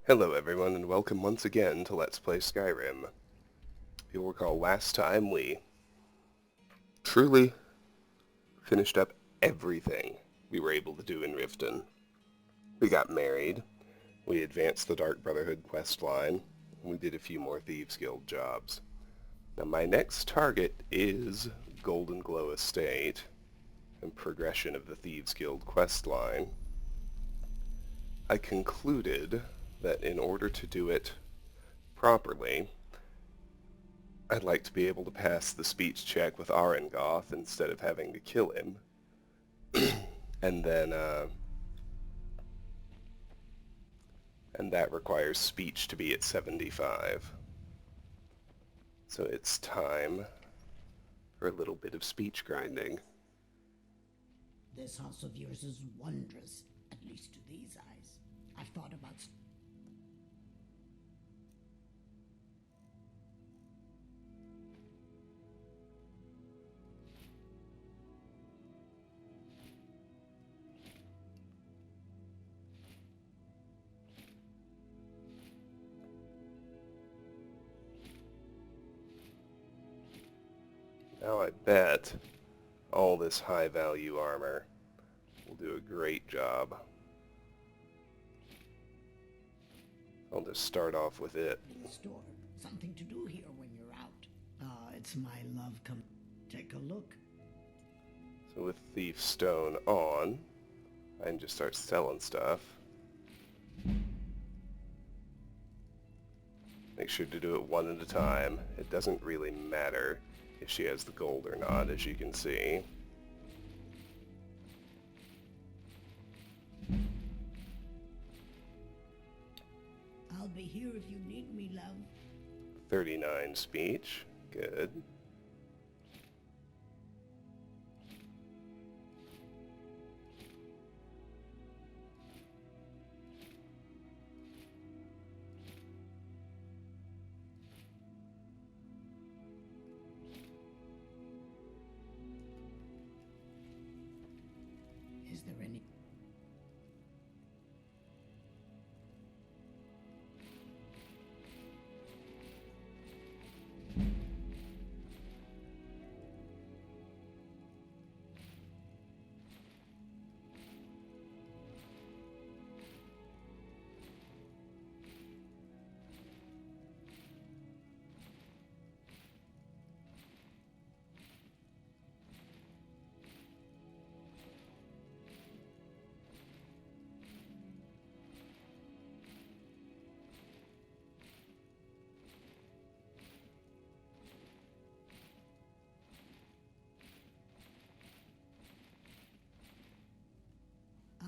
Hello everyone, and welcome once again to Let's Play Skyrim. You'll recall last time we truly finished up everything we were able to do in Riften. We got married, we advanced the Dark Brotherhood quest line, and we did a few more Thieves Guild jobs. Now my next target is Goldenglow Estate and progression of the Thieves Guild quest line. I concluded that in order to do it properly, I'd like to be able to pass the speech check with Arengoth instead of having to kill him. and then, and that requires speech to be at 75. So it's time for a little bit of speech grinding. This house of yours is wondrous, at least to these eyes. I've thought about... Now I bet all this high-value armor will do a great job. I'll just start off with it. in the store. Something to do here when you're out. It's my love. Come take a look. So with Thief Stone on, I can just start selling stuff. Make sure to do it one at a time. It doesn't really matter if she has the gold or not, as you can see. I'll be here if you need me, love. 39 speech. Good. Is there any...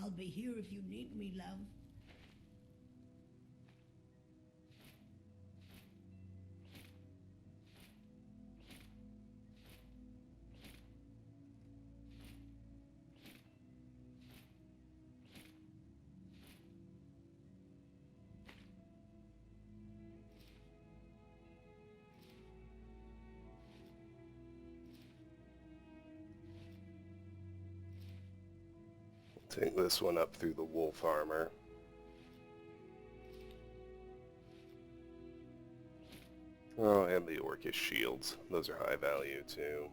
I'll be here if you need me, love. Take this one up through the wolf armor. Oh, and the orcish shields. Those are high value too.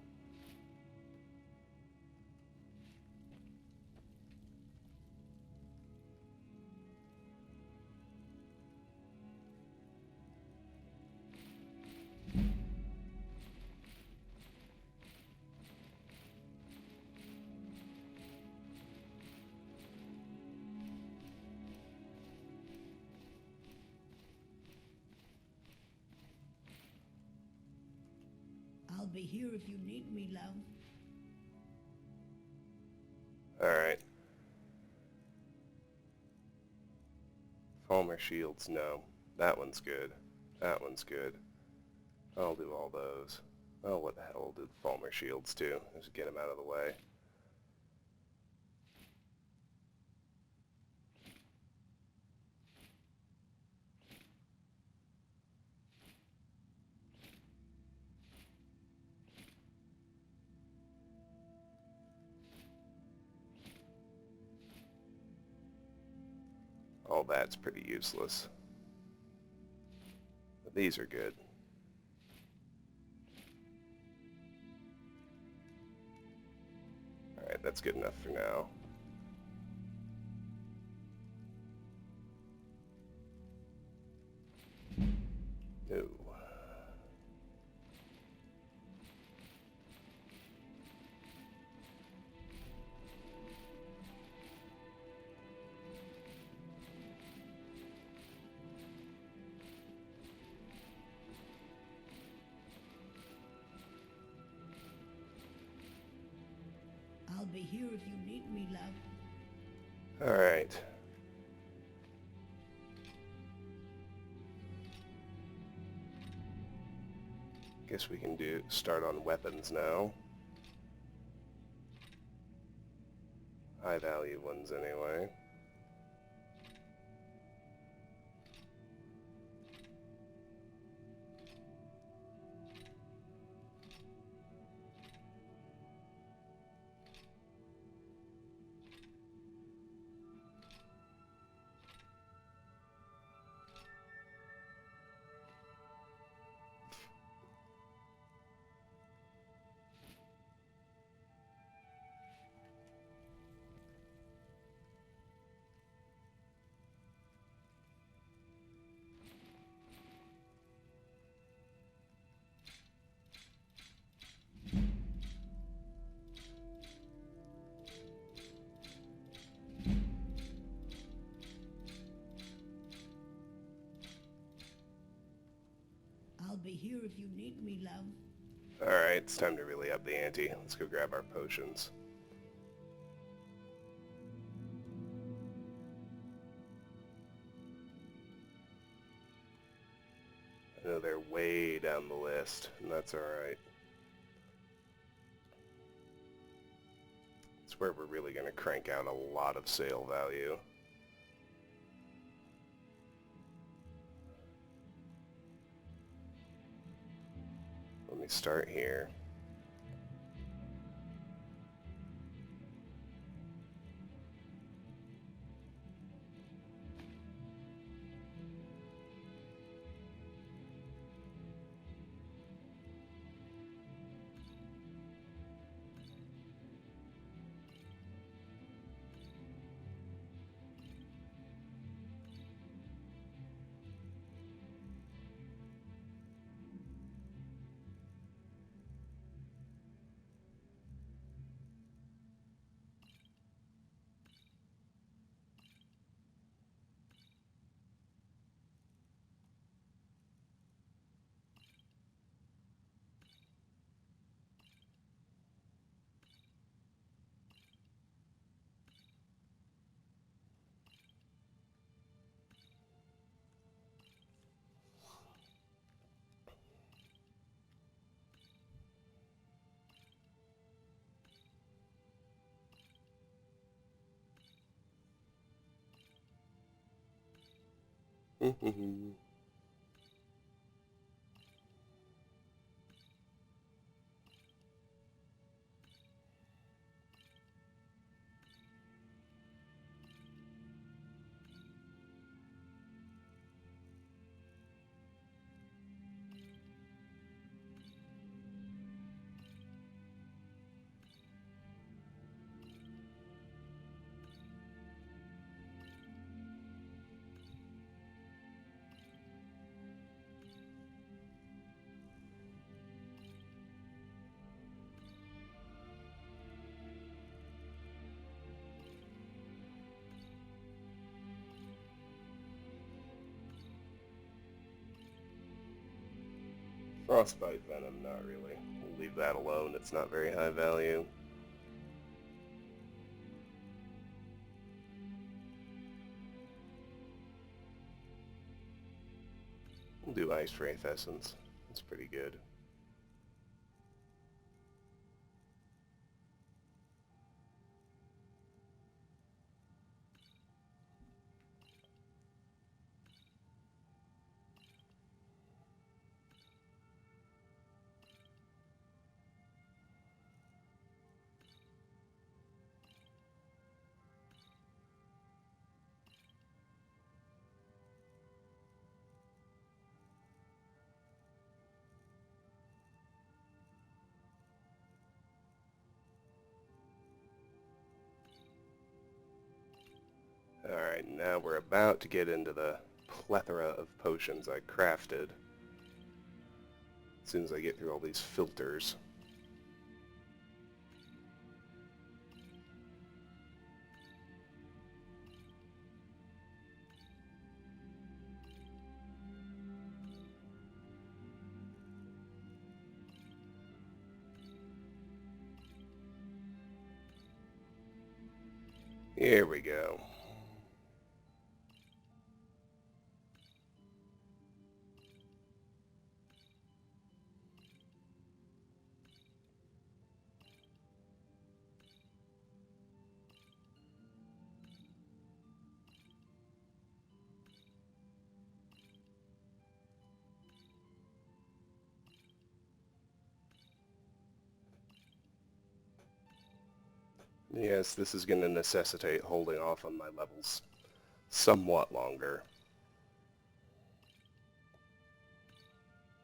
I'll be here if you need me, love. Alright. Falmer shields, no. That one's good. That one's good. I'll do all those. Oh, what the hell, I'll do the Falmer shields too. Just get them out of the way. All that's pretty useless. These are good. Alright, that's good enough for now. No. I'll be here if you need me, love. Alright. Guess we can start on weapons now. High value ones anyway. I'll be here if you need me, love. Alright, it's time to really up the ante. Let's go grab our potions. I know they're way down the list, and that's alright. It's where we're really going to crank out a lot of sale value. Let me start here. Frostbite Venom, not really. We'll leave that alone, it's not very high value. We'll do Ice Wraith Essence. It's pretty good. Alright, now we're about to get into the plethora of potions I crafted. As soon as I get through all these filters. Here we go. Yes, this is going to necessitate holding off on my levels somewhat longer.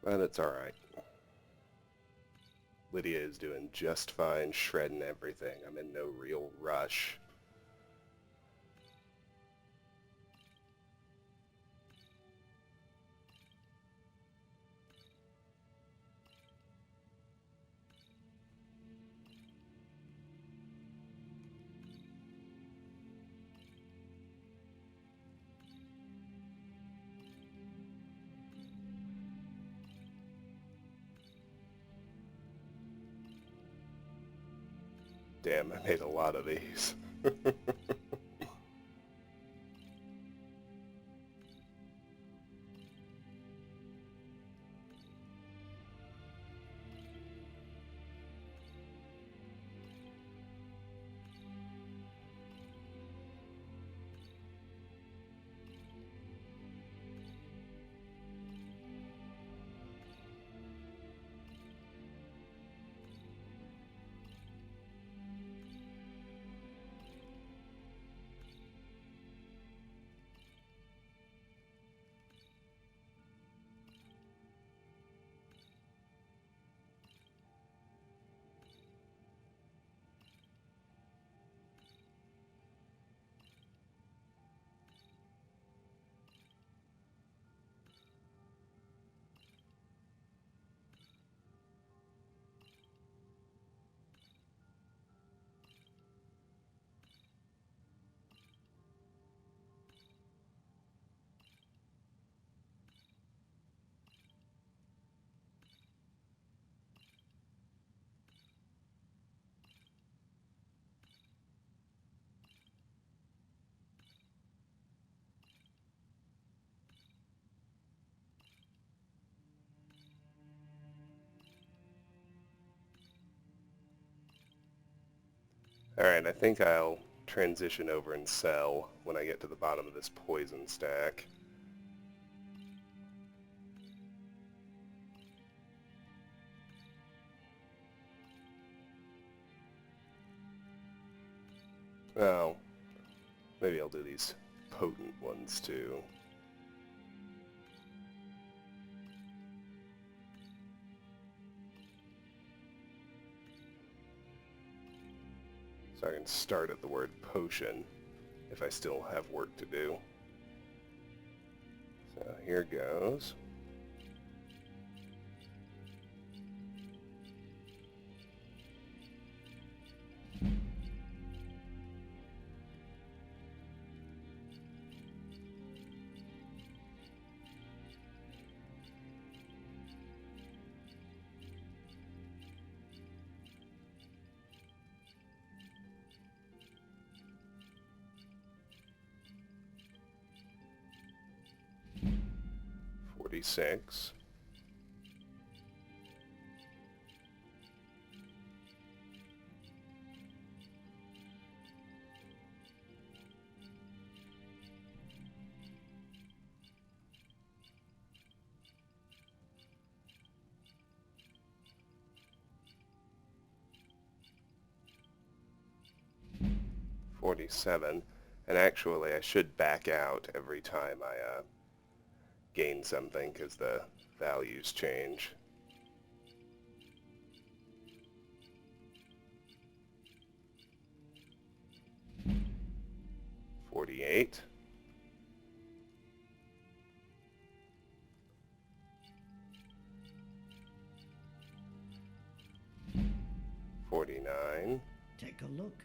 But it's alright. Lydia is doing just fine, shredding everything. I'm in no real rush. Damn, I made a lot of these. Alright, I think I'll transition over and sell when I get to the bottom of this poison stack. Oh, maybe I'll do these potent ones too. So I can start at the word potion if I still have work to do. So here goes. $46. $47. And actually, I should back out every time I gain something because the values change. 48. 49. Take a look.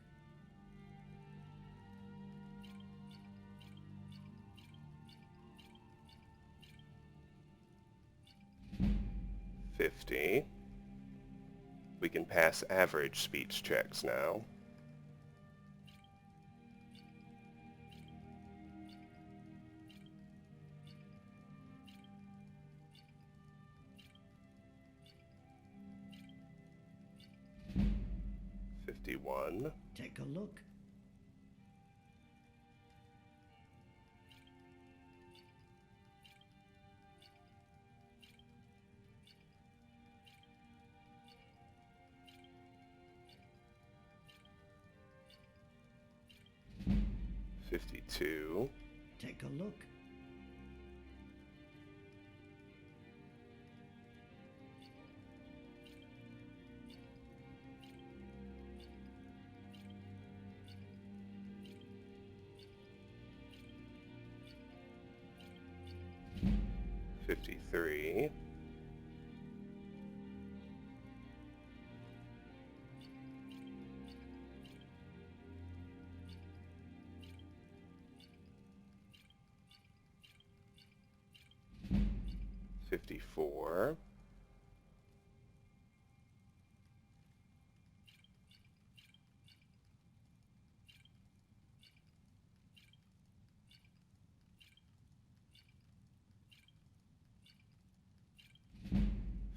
50. We can pass average speech checks now. 51. Take a look. 52. Take a look. 53. 54.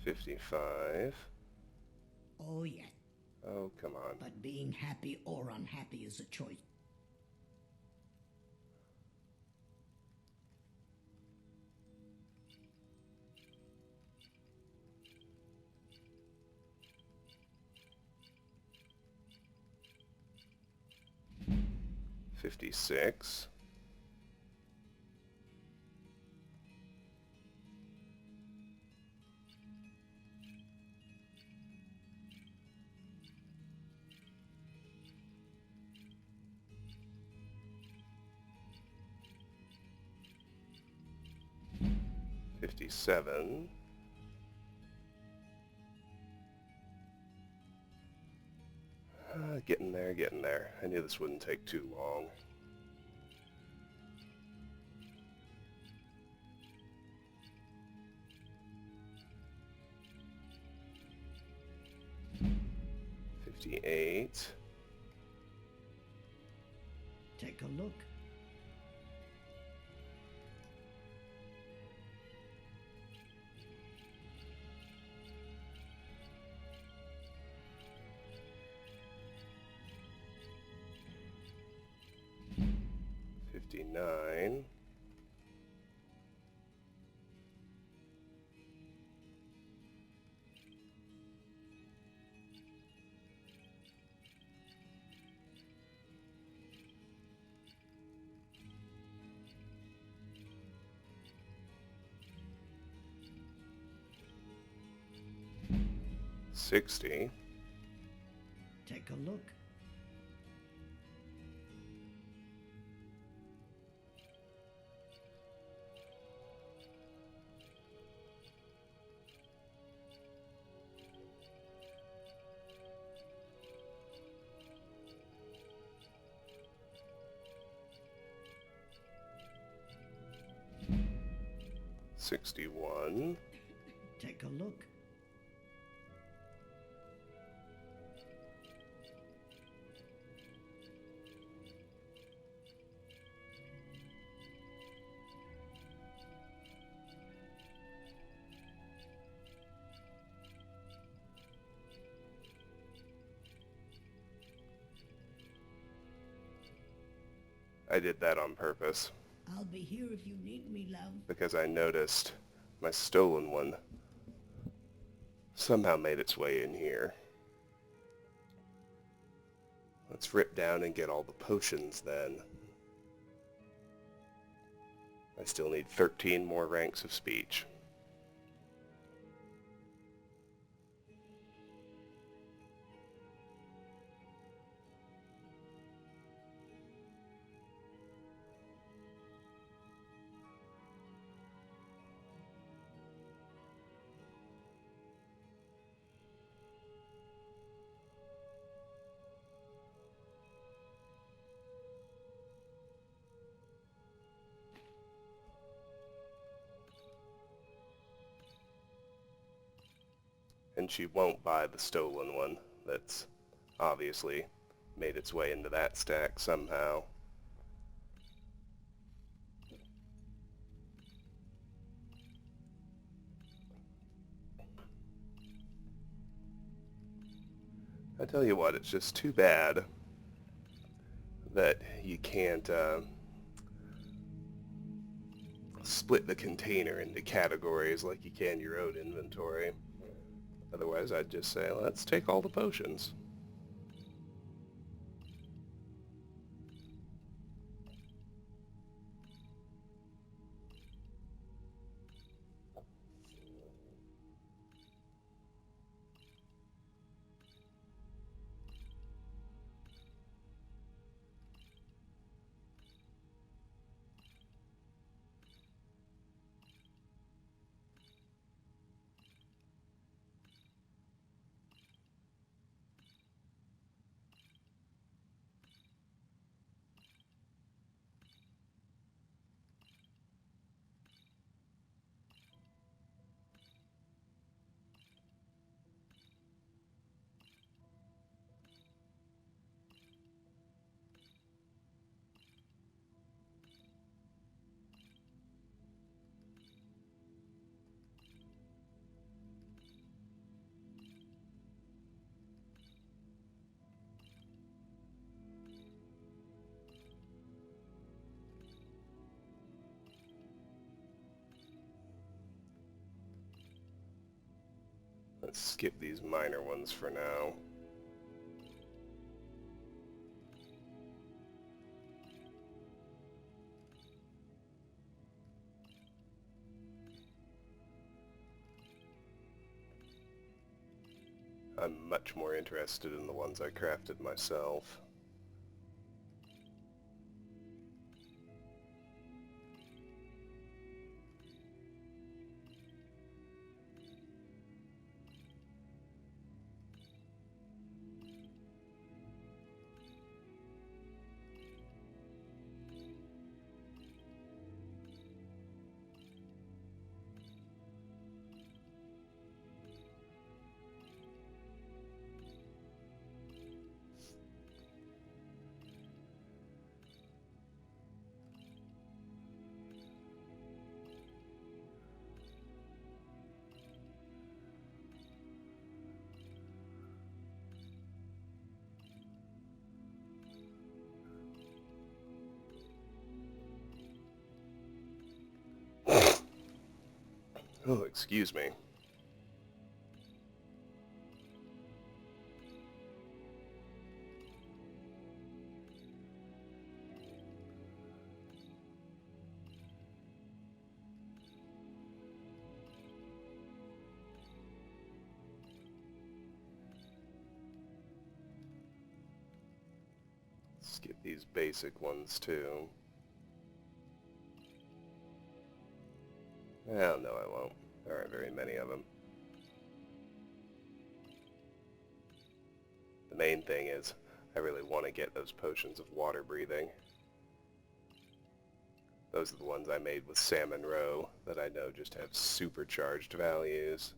55. Oh, yes. Oh, come on. But being happy or unhappy is a choice. $56. 57. 'Getting there, getting there. I knew this wouldn't take too long. $58. Take a look. 59. 60. Take a look. 61. Take a look. 'I did that on purpose, I'll be here if you need me, love. because I noticed my stolen one somehow made its way in here. Let's rip down and get all the potions then. I still need 13 more ranks of speech. And she won't buy the stolen one. That's obviously made its way into that stack somehow. I tell you what, it's just too bad that you can't split the container into categories like you can your own inventory. Otherwise, I'd just say, let's take all the potions. Let's skip these minor ones for now. I'm much more interested in the ones I crafted myself. Oh, excuse me. Skip these basic ones too. Well, no, I won't. There aren't very many of them. The main thing is, I really want to get those potions of water breathing. Those are the ones I made with Salmon Row that I know just have supercharged values.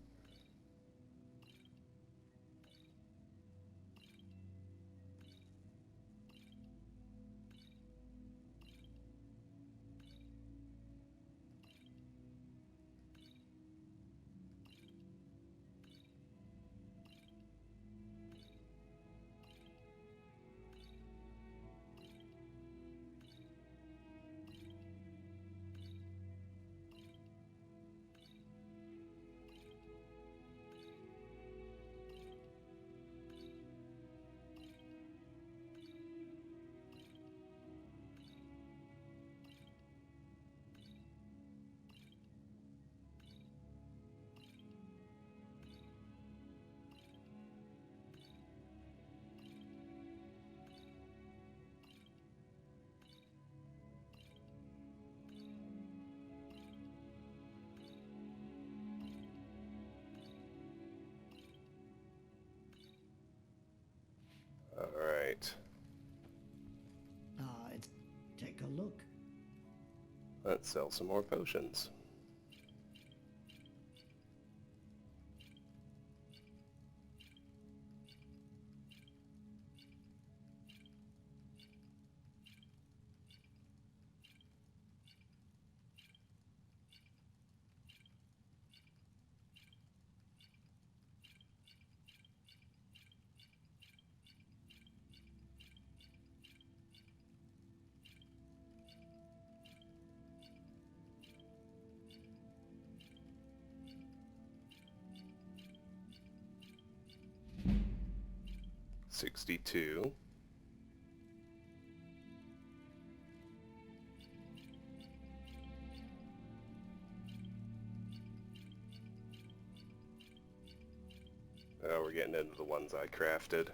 Alright. Take a look. Let's sell some more potions. 62. Oh, we're getting into the ones I crafted.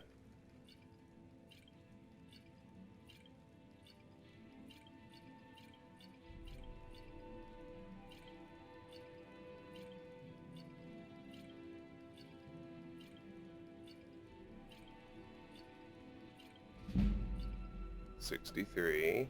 $63.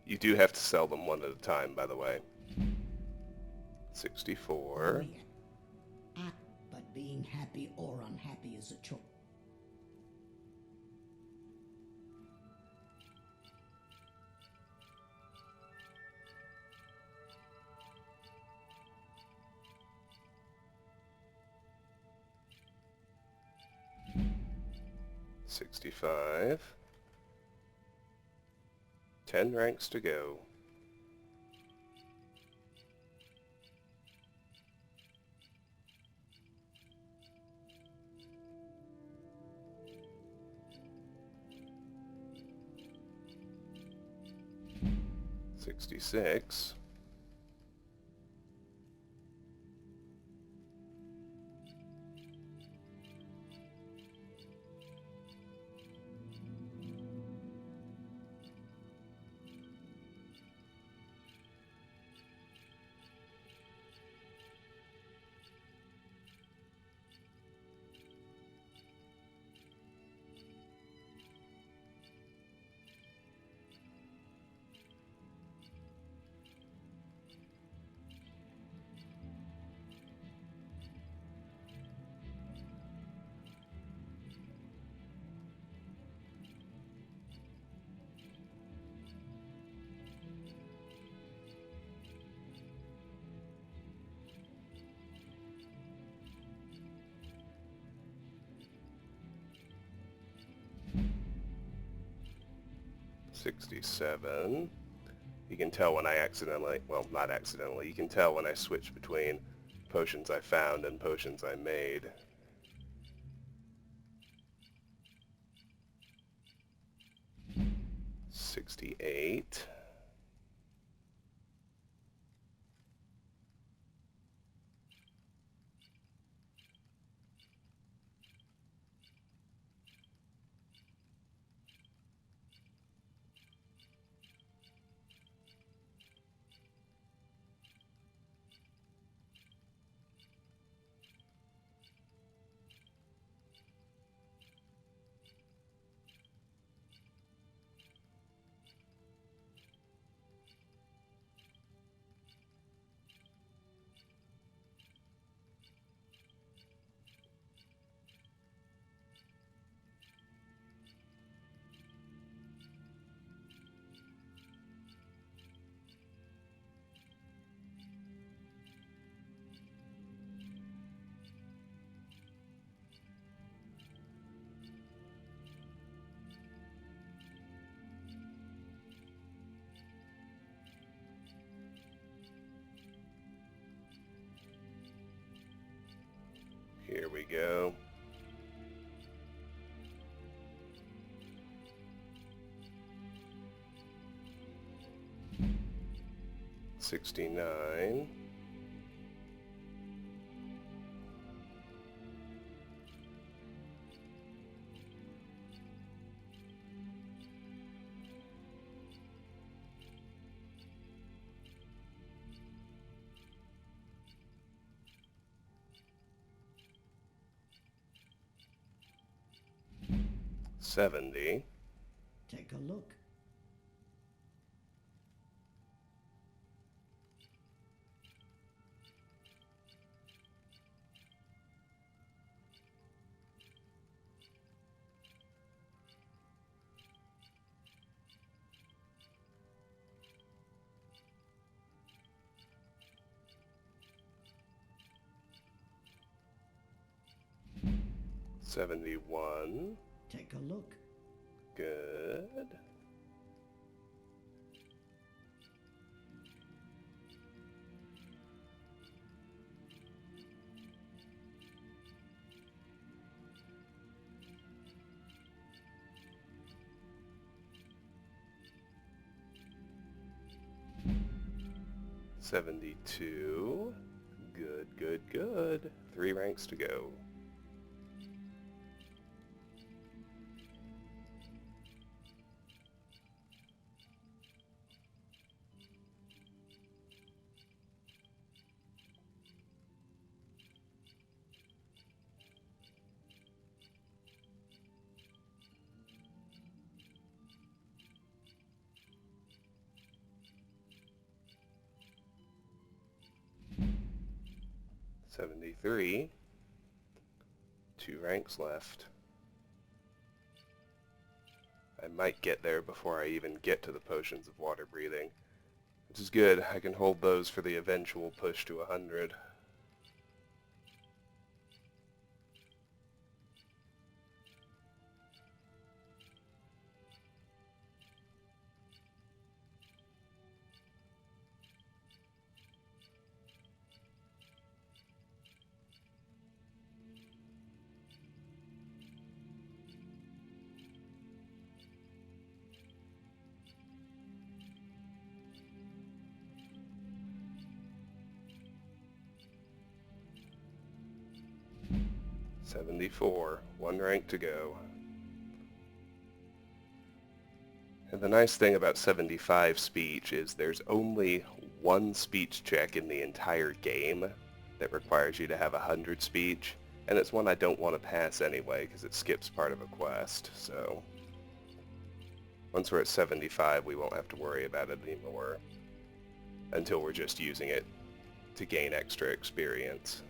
You do have to sell them one at a time, by the way. 64. Oh, yeah. But being happy or unhappy is a choice. $65. 10 ranks to go. $66. $67. You can tell when I accidentally, well, not accidentally, you can tell when I switch between potions I found and potions I made. $68. Here we go. $69. $70. Take a look. 71. Take a look. Good. $72. Good, good, good. 3 ranks to go. $73. 2 ranks left. I might get there before I even get to the potions of water breathing, which is good. I can hold those for the eventual push to 100. $74. 1 rank to go. And the nice thing about 75 speech is there's only 1 speech check in the entire game that requires you to have 100 speech, and it's one I don't want to pass anyway because it skips part of a quest, so once we're at 75 we won't have to worry about it anymore until we're just using it to gain extra experience.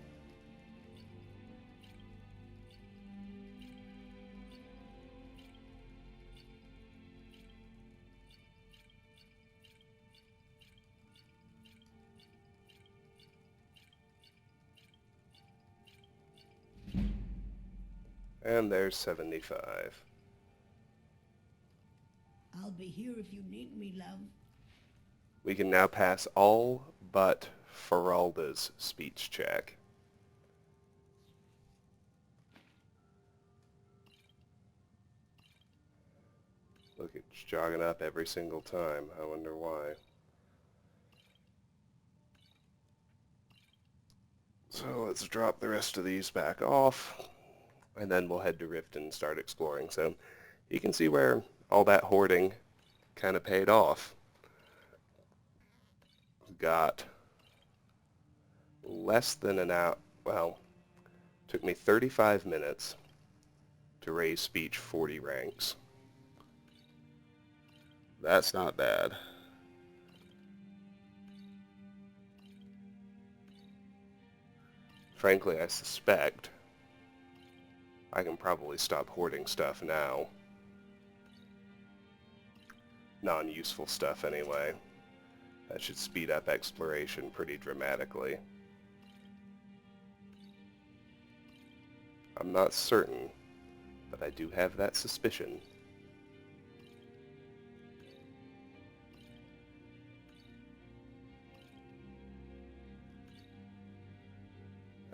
And there's 75. I'll be here if you need me, love. We can now pass all but Feralda's speech check. Look, it's jogging up every single time. I wonder why. So let's drop the rest of these back off, and then we'll head to Rift and start exploring. So you can see where all that hoarding kind of paid off. Got less than an hour, well, took me 35 minutes to raise speech 40 ranks. That's not bad. Frankly, I suspect I can probably stop hoarding stuff now. Non-useful stuff anyway. That should speed up exploration pretty dramatically. I'm not certain, but I do have that suspicion.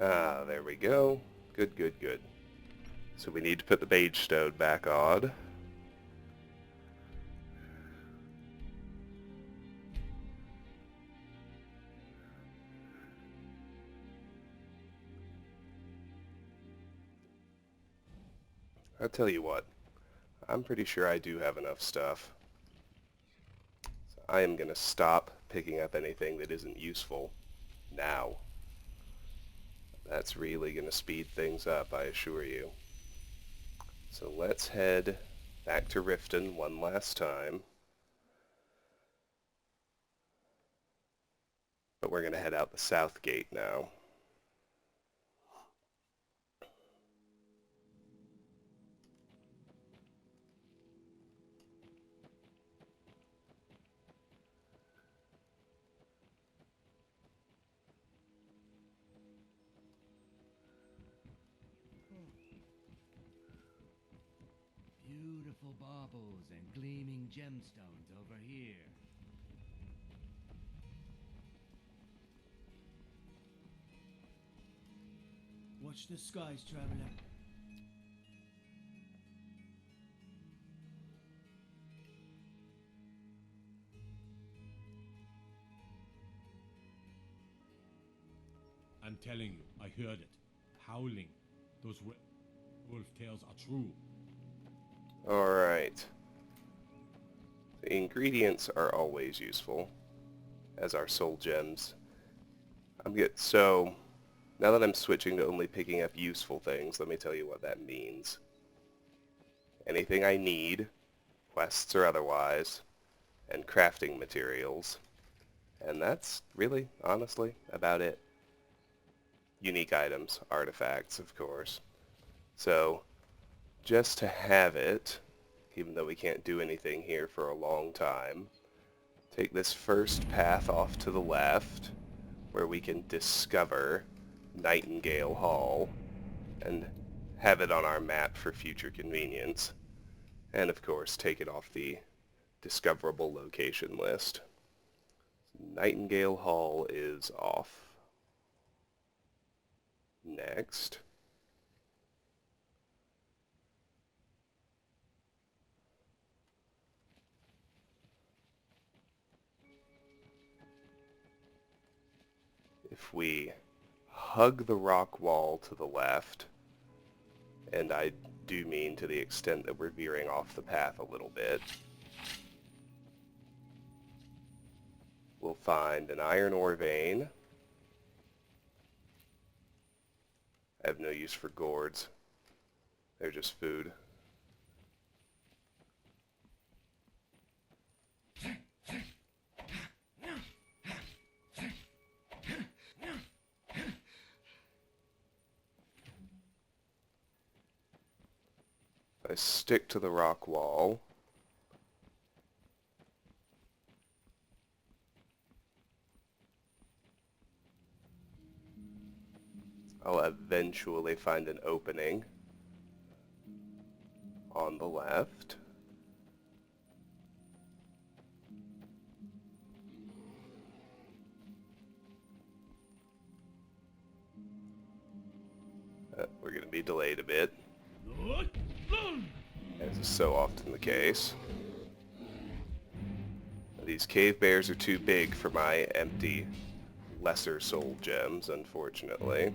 Ah, there we go. Good, good, good. So we need to put the Mage Stone back on. I'll tell you what, I'm pretty sure I do have enough stuff. So I am going to stop picking up anything that isn't useful now. That's really going to speed things up, I assure you. So let's head back to Riften one last time. But we're going to head out the south gate now. colorful baubles and gleaming gemstones over here. Watch the skies, traveler. I'm telling you, I heard it. Howling. Those wolf tales are true. Alright. The ingredients are always useful, as are soul gems. So, now that I'm switching to only picking up useful things, let me tell you what that means. Anything I need, quests or otherwise, and crafting materials. And that's really, honestly, about it. Unique items, artifacts, of course. So, just to have it, even though we can't do anything here for a long time, take this first path off to the left, where we can discover Nightingale Hall, and have it on our map for future convenience. And of course, take it off the discoverable location list. Nightingale Hall is off. Next. If we hug the rock wall to the left, and I do mean to the extent that we're veering off the path a little bit, we'll find an iron ore vein. I have no use for gourds. They're just food. I stick to the rock wall. I'll eventually find an opening on the left. We're going to be delayed a bit, as is so often the case. These cave bears are too big for my empty lesser soul gems, unfortunately.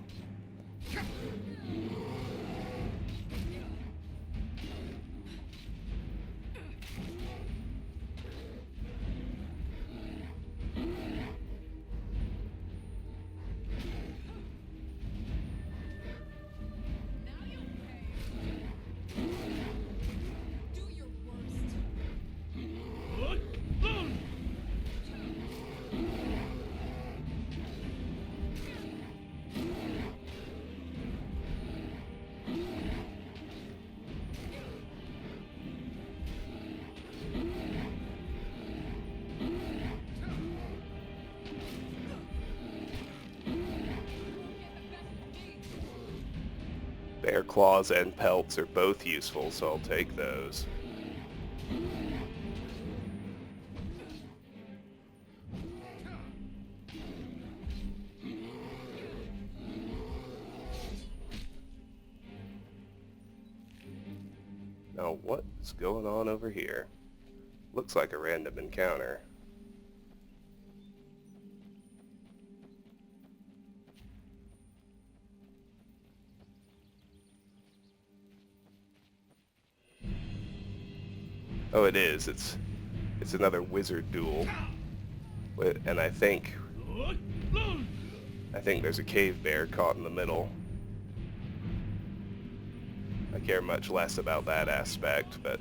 Bear claws and pelts are both useful, so I'll take those. Now what's going on over here? Looks like a random encounter. Oh, it is. It's another wizard duel. And I think there's a cave bear caught in the middle. I care much less about that aspect, but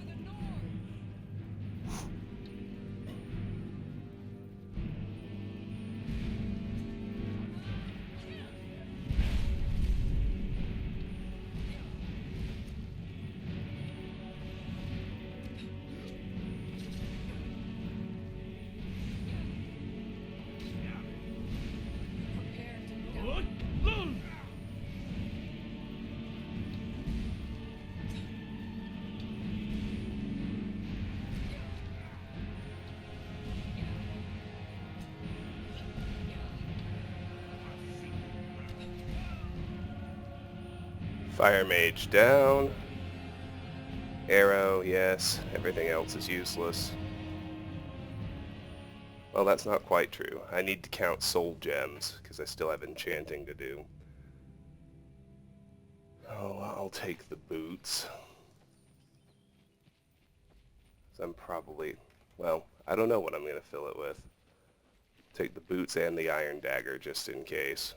Fire mage down. Arrow, yes. Everything else is useless. Well, that's not quite true. I need to count soul gems, because I still have enchanting to do. Oh, I'll take the boots. So I'm probably... well, I don't know what I'm going to fill it with. Take the boots and the iron dagger, just in case.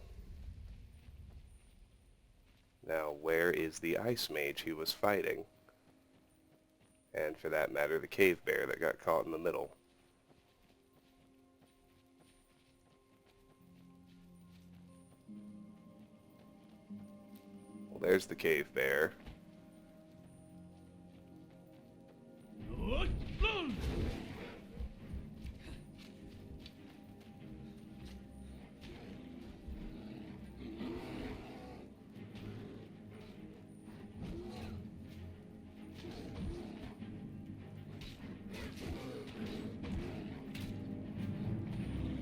Now, where is the ice mage he was fighting? And for that matter, the cave bear that got caught in the middle. Well, there's the cave bear.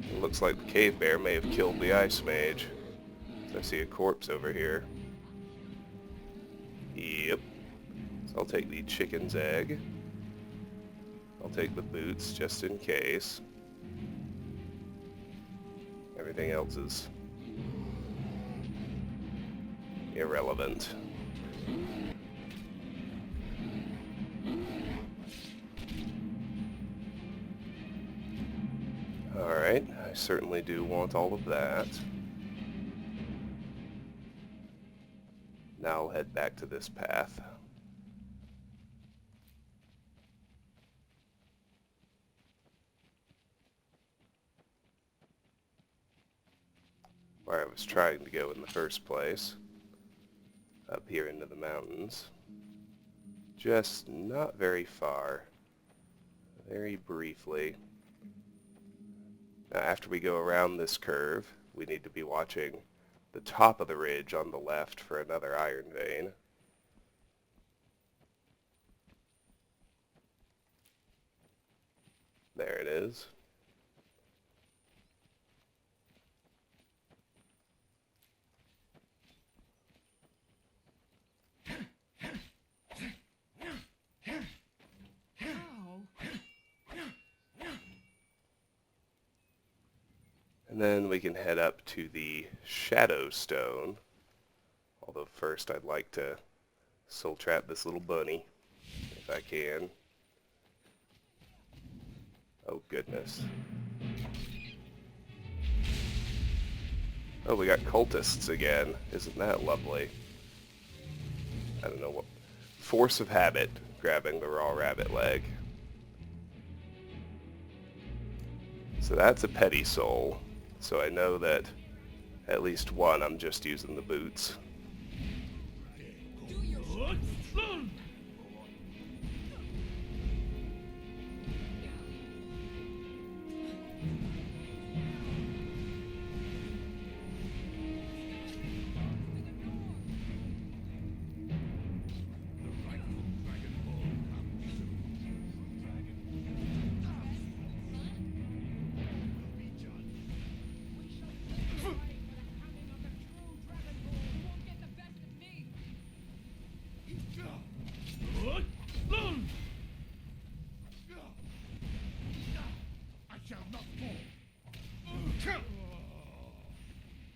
It looks like the cave bear may have killed the ice mage. I see a corpse over here. Yep. So I'll take the chicken's egg. I'll take the boots just in case. Everything else is irrelevant. Alright, I certainly do want all of that. Now I'll head back to this path. Where I was trying to go in the first place. Up here into the mountains. Just not very far. Very briefly. Now after we go around this curve, we need to be watching the top of the ridge on the left for another iron vein. There it is. And then we can head up to the Shadow Stone. Although first I'd like to soul trap this little bunny, if I can. Oh goodness. Oh, we got cultists again. Isn't that lovely? I don't know what... force of habit, grabbing the raw rabbit leg. So that's a petty soul. So I know that at least one I'm just using the boots.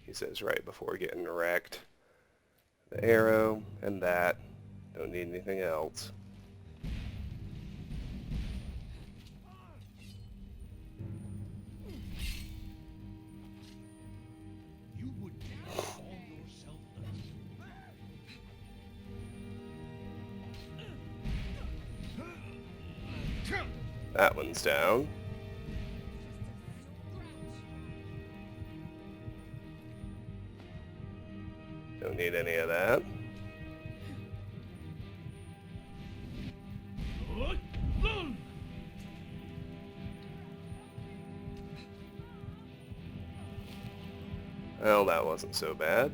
He says right before getting wrecked. The arrow and that. Don't need anything else. You would never call yourself That one's down. Don't need any of that. Well, that wasn't so bad.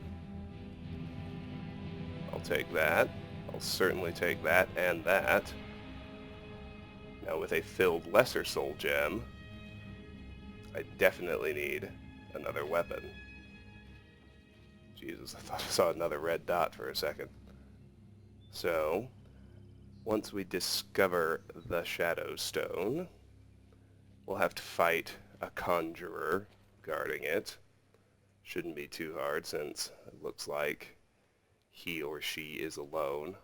I'll take that. I'll certainly take that and that. Now with a filled lesser soul gem, I definitely need another weapon. Jesus, I thought I saw another red dot for a second. So, once we discover the Shadow Stone, we'll have to fight a conjurer guarding it. Shouldn't be too hard since it looks like he or she is alone.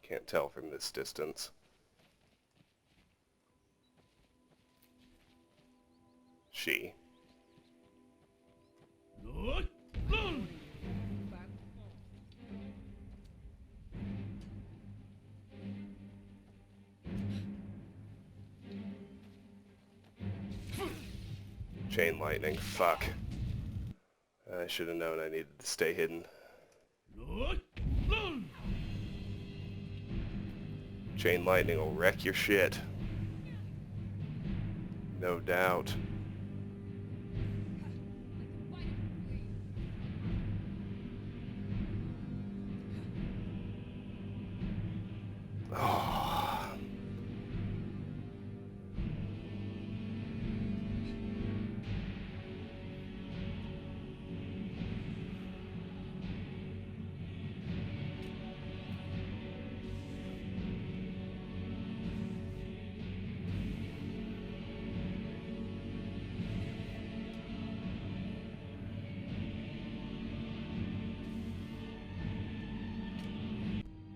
Can't tell from this distance. She. Chain lightning, fuck. I should have known I needed to stay hidden. Chain lightning will wreck your shit. No doubt. Oh.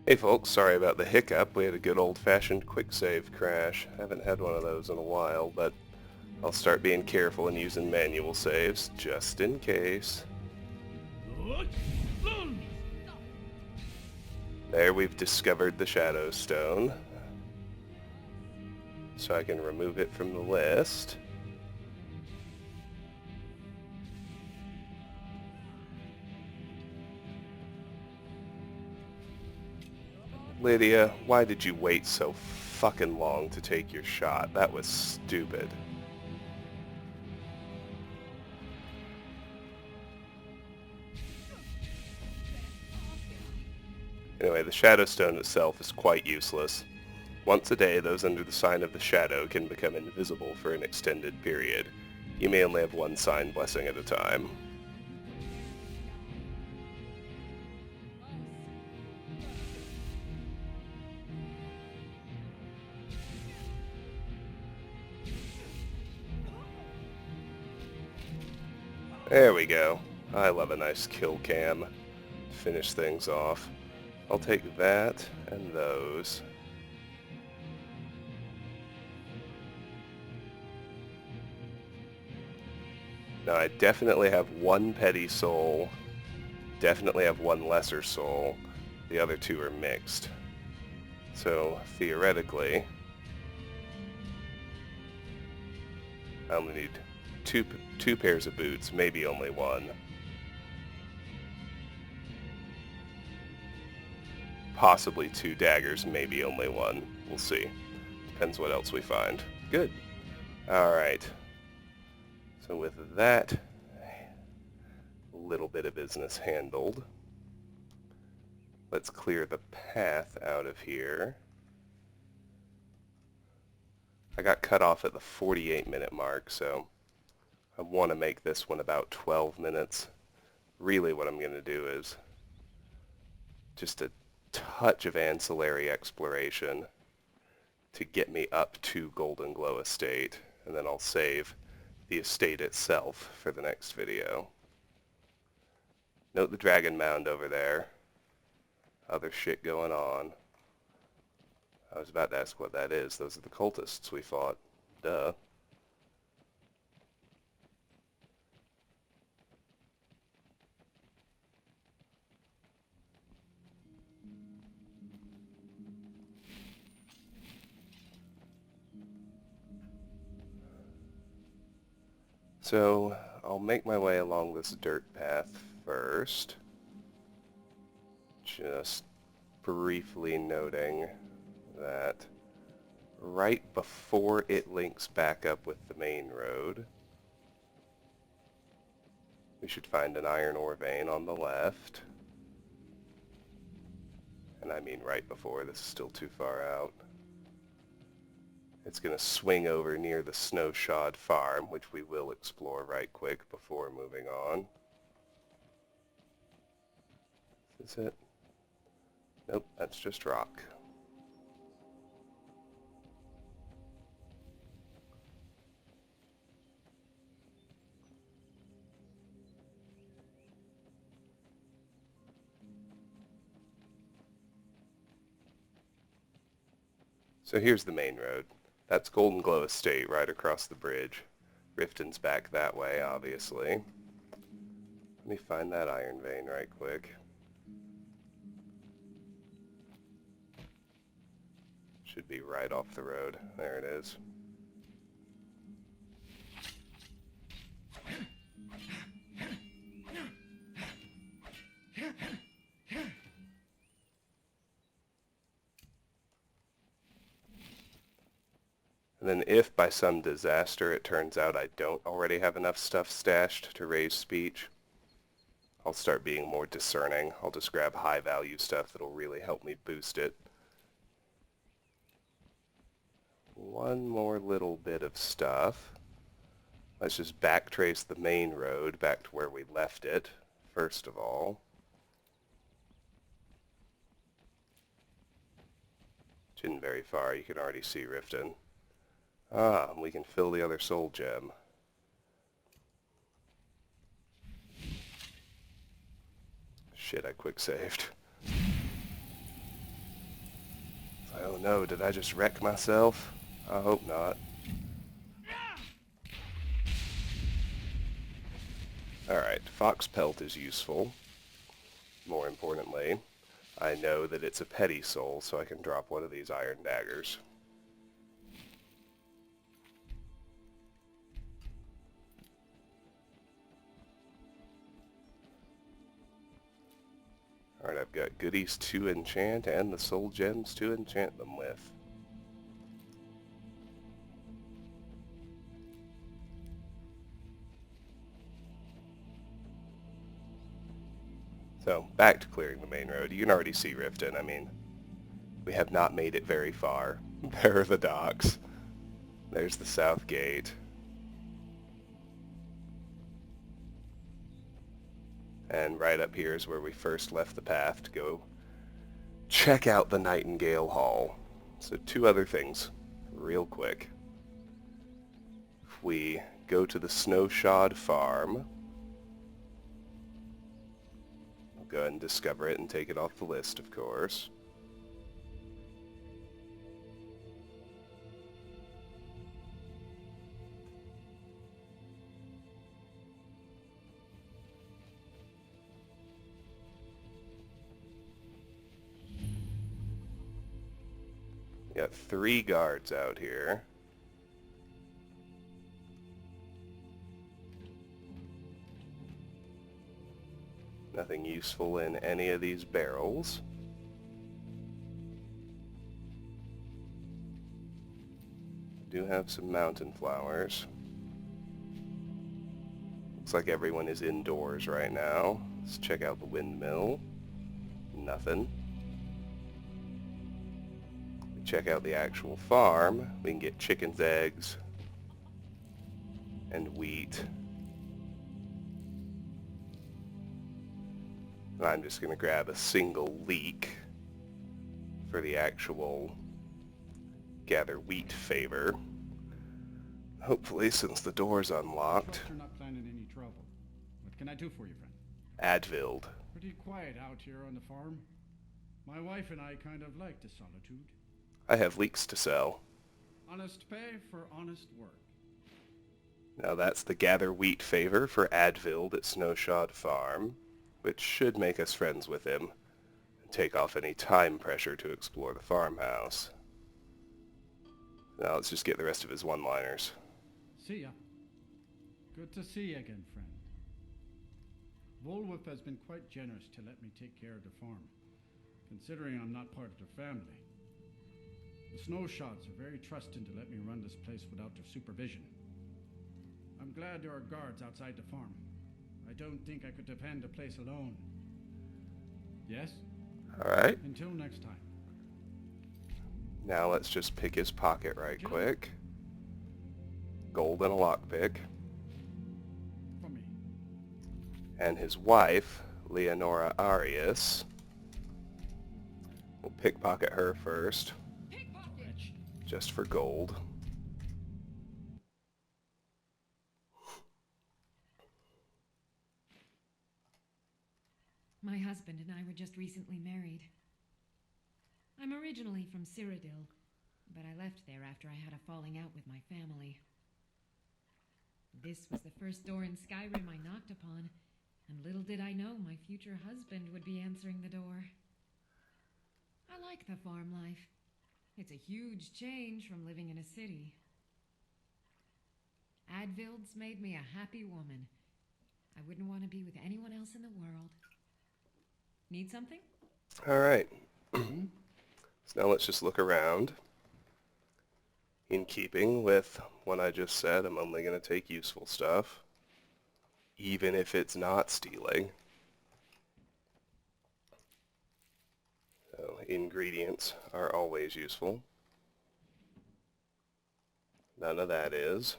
Hey folks, sorry about the hiccup. We had a good old-fashioned quick save crash. Haven't had one of those in a while, but I'll start being careful and using manual saves, just in case. There, we've discovered the Shadow Stone. So I can remove it from the list. Lydia, why did you wait so fucking long to take your shot? That was stupid. Anyway, the Shadow Stone itself is quite useless. Once a day, those under the sign of the Shadow can become invisible for an extended period. You may only have one sign blessing at a time. There we go. I love a nice kill cam to finish things off. I'll take that and those. Now I definitely have one petty soul, definitely have one lesser soul. The other two are mixed. So theoretically, I only need two pairs of boots, maybe only one. Possibly two daggers, maybe only one. We'll see. Depends what else we find. Good. Alright. So with that little bit of business handled, let's clear the path out of here. I got cut off at the 48-minute mark, so I want to make this one about 12 minutes. Really what I'm going to do is just a touch of ancillary exploration to get me up to Goldenglow Estate, and then I'll save the estate itself for the next video. Note the dragon mound over there. Other shit going on. I was about to ask what that is. Those are the cultists we fought. Duh. So, I'll make my way along this dirt path first. Just briefly noting that right before it links back up with the main road, we should find an iron ore vein on the left. And I mean right before, this is still too far out. It's going to swing over near the Snowshod Farm, which we will explore right quick before moving on. Is this it? Nope, that's just rock. So here's the main road. That's Goldenglow Estate right across the bridge. Riften's back that way, obviously. Let me find that iron vein right quick. Should be right off the road. There it is. And then if by some disaster it turns out I don't already have enough stuff stashed to raise speech, I'll start being more discerning. I'll just grab high value stuff that'll really help me boost it. One more little bit of stuff. Let's just backtrace the main road back to where we left it, first of all. Which isn't very far, you can already see Riften. Ah, we can fill the other soul gem. Shit, I quick saved. Oh no, did I just wreck myself? I hope not. Alright, fox pelt is useful. More importantly, I know that it's a petty soul, so I can drop one of these iron daggers. Alright, I've got goodies to enchant and the soul gems to enchant them with. So, back to clearing the main road. You can already see Riften. I mean, we have not made it very far. There are the docks. There's the south gate. And right up here is where we first left the path to go check out the Nightingale Hall. So two other things, real quick. If we go to the Snowshod Farm, we'll go ahead and discover it and take it off the list, of course. We got 3 guards out here. Nothing useful in any of these barrels. Do have some mountain flowers. Looks like everyone is indoors right now. Let's check out the windmill. Nothing. Check out the actual farm. We can get chickens' eggs and wheat. I'm just going to grab a single leek for the actual gather wheat favor. Hopefully, since the door's unlocked. You're not planning any trouble. What can I do for you, friend? Advilled. Pretty quiet out here on the farm. My wife and I kind of like the solitude. I have leeks to sell. Honest pay for honest work. Now that's the gather wheat favor for Advilled at Snowshod Farm, which should make us friends with him and take off any time pressure to explore the farmhouse. Now let's just get the rest of his one-liners. See ya. Good to see you again, friend. Volwolf has been quite generous to let me take care of the farm, considering I'm not part of their family. The Snowshods are very trusting to let me run this place without their supervision. I'm glad there are guards outside the farm. I don't think I could defend the place alone. Yes? Alright. Until next time. Now let's just pick his pocket right quick. Gold and a lockpick. For me. And his wife, Leonora Arias, We'll pickpocket her first, Wretch. just for gold. My husband and I were just recently married. I'm originally from Cyrodiil, but I left there after I had a falling out with my family. This was the first door in Skyrim I knocked upon, and little did I know my future husband would be answering the door. I like the farm life. It's a huge change from living in a city. Advild's made me a happy woman. I wouldn't want to be with anyone else in the world. Need something? Alright. So now let's just look around. In keeping with what I just said, I'm only going to take useful stuff, even if it's not stealing. So ingredients are always useful. None of that is.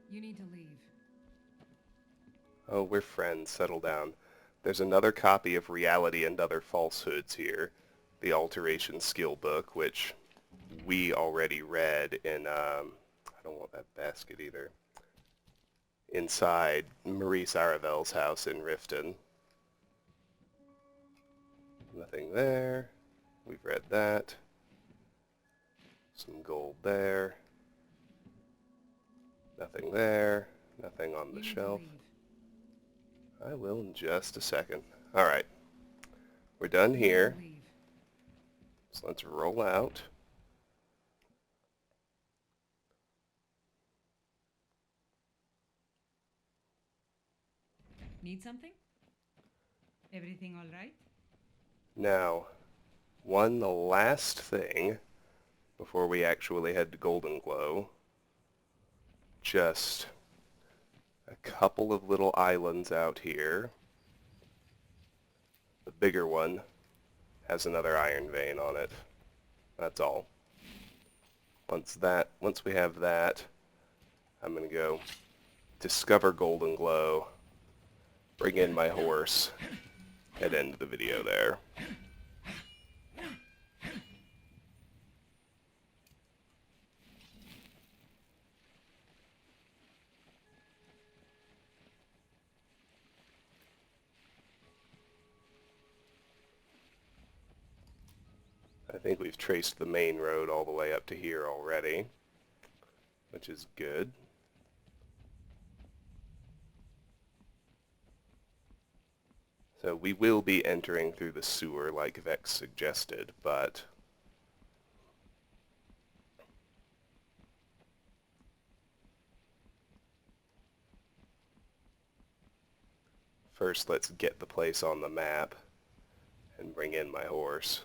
You need to leave. Oh, we're friends. Settle down. There's another copy of Reality and Other Falsehoods here. The Alteration Skill Book, which we already read in, I don't want that basket either, inside Maurice Aravel's house in Riften. Nothing there. We've read that. Some gold there. Nothing there. Nothing on the You need to shelf. leave. I will in just a second. Alright. We're done You need to here. leave. So let's roll out. Need something? Everything all right? Now, the last thing before we actually head to Goldenglow. Just a couple of little islands out here. The bigger one has another iron vein on it. That's all. Once we have that, I'm gonna go discover Goldenglow, bring in my horse, and end the video there. I think we've traced the main road all the way up to here already, which is good. So we will be entering through the sewer like Vex suggested, but first let's get the place on the map and bring in my horse.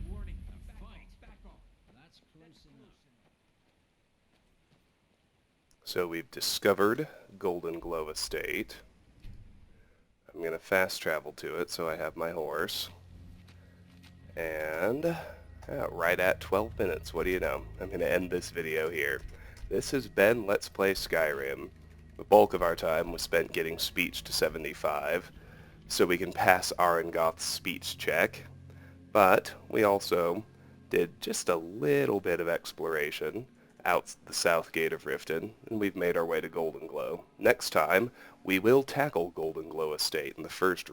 Warning. Back off. That's close enough. So we've discovered Goldenglow Estate. I'm going to fast travel to it so I have my horse. And right at 12 minutes, what do you know? I'm going to end this video here. This has been Let's Play Skyrim. The bulk of our time was spent getting speech to 75, so we can pass Arengoth's speech check. But we also did just a little bit of exploration out the south gate of Riften, and we've made our way to Goldenglow. Next time, we will tackle Goldenglow Estate in the first,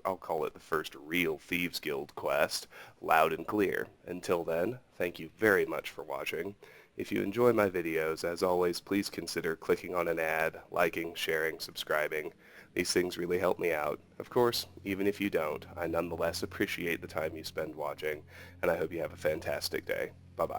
I'll call it the first real Thieves Guild quest, loud and clear. Until then, thank you very much for watching. If you enjoy my videos, as always, please consider clicking on an ad, liking, sharing, subscribing. These things really help me out. Of course, even if you don't, I nonetheless appreciate the time you spend watching, and I hope you have a fantastic day. Bye-bye.